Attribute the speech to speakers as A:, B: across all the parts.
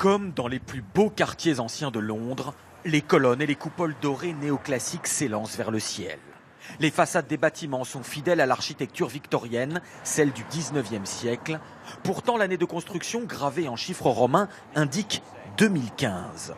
A: Comme dans les plus beaux quartiers anciens de Londres, les colonnes et les coupoles dorées néoclassiques s'élancent vers le ciel. Les façades des bâtiments sont fidèles à l'architecture victorienne, celle du 19e siècle. Pourtant, l'année de construction, gravée en chiffres romains, indique 2015.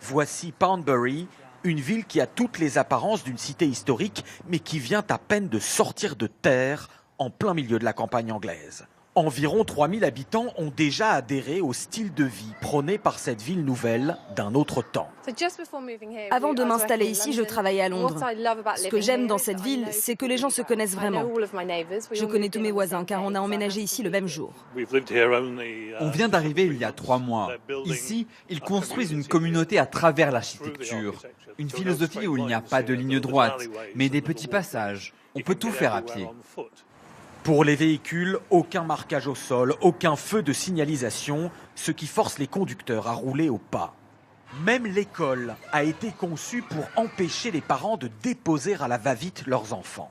A: Voici Poundbury, une ville qui a toutes les apparences d'une cité historique, mais qui vient à peine de sortir de terre en plein milieu de la campagne anglaise. Environ 3000 habitants ont déjà adhéré au style de vie prôné par cette ville nouvelle d'un autre temps.
B: Avant de m'installer ici, je travaillais à Londres. Ce que j'aime dans cette ville, c'est que les gens se connaissent vraiment. Je connais tous mes voisins car on a emménagé ici le même jour.
C: On vient d'arriver il y a 3 mois. Ici, ils construisent une communauté à travers l'architecture. Une philosophie où il n'y a pas de ligne droite, mais des petits passages. On peut tout faire à pied.
A: Pour les véhicules, aucun marquage au sol, aucun feu de signalisation, ce qui force les conducteurs à rouler au pas. Même l'école a été conçue pour empêcher les parents de déposer à la va-vite leurs enfants.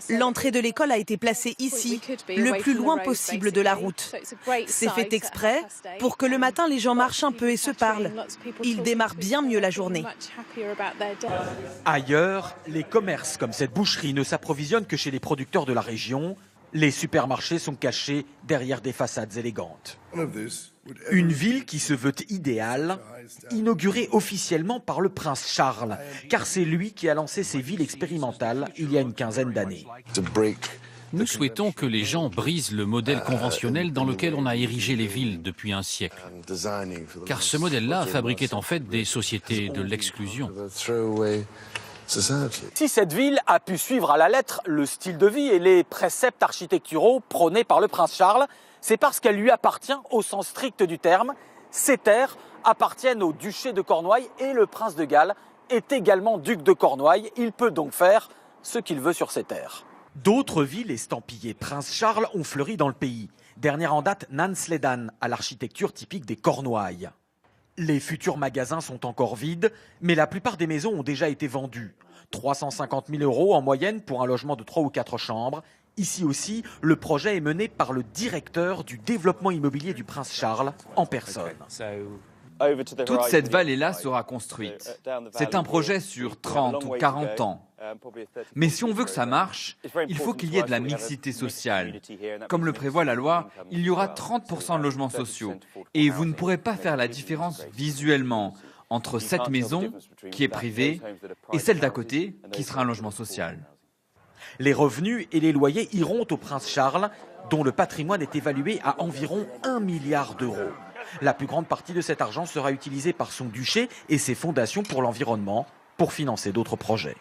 B: L'entrée de l'école a été placée ici, le plus loin possible de la route. C'est fait exprès pour que le matin les gens marchent un peu et se parlent. Ils démarrent bien mieux la journée.
A: Ailleurs, les commerces comme cette boucherie ne s'approvisionnent que chez les producteurs de la région. Les supermarchés sont cachés derrière des façades élégantes. Une ville qui se veut idéale, inaugurée officiellement par le prince Charles, car c'est lui qui a lancé ces villes expérimentales il y a une quinzaine d'années.
D: Nous souhaitons que les gens brisent le modèle conventionnel dans lequel on a érigé les villes depuis un siècle. Car ce modèle-là fabriquait en fait des sociétés de l'exclusion.
A: Si cette ville a pu suivre à la lettre le style de vie et les préceptes architecturaux prônés par le prince Charles, c'est parce qu'elle lui appartient au sens strict du terme. Ces terres appartiennent au duché de Cornouailles et le prince de Galles est également duc de Cornouailles. Il peut donc faire ce qu'il veut sur ces terres. D'autres villes estampillées Prince Charles ont fleuri dans le pays. Dernière en date, Nansledan, à l'architecture typique des Cornouailles. Les futurs magasins sont encore vides, mais la plupart des maisons ont déjà été vendues. 350 000 € en moyenne pour un logement de 3 ou 4 chambres. Ici aussi, le projet est mené par le directeur du développement immobilier du Prince Charles en personne.
C: Toute cette vallée-là sera construite. C'est un projet sur 30 ou 40 ans. Mais si on veut que ça marche, il faut qu'il y ait de la mixité sociale. Comme le prévoit la loi, il y aura 30% de logements sociaux. Et vous ne pourrez pas faire la différence visuellement entre cette maison, qui est privée, et celle d'à côté, qui sera un logement social.
A: Les revenus et les loyers iront au prince Charles, dont le patrimoine est évalué à environ 1 milliard d'euros. La plus grande partie de cet argent sera utilisée par son duché et ses fondations pour l'environnement, pour financer d'autres projets.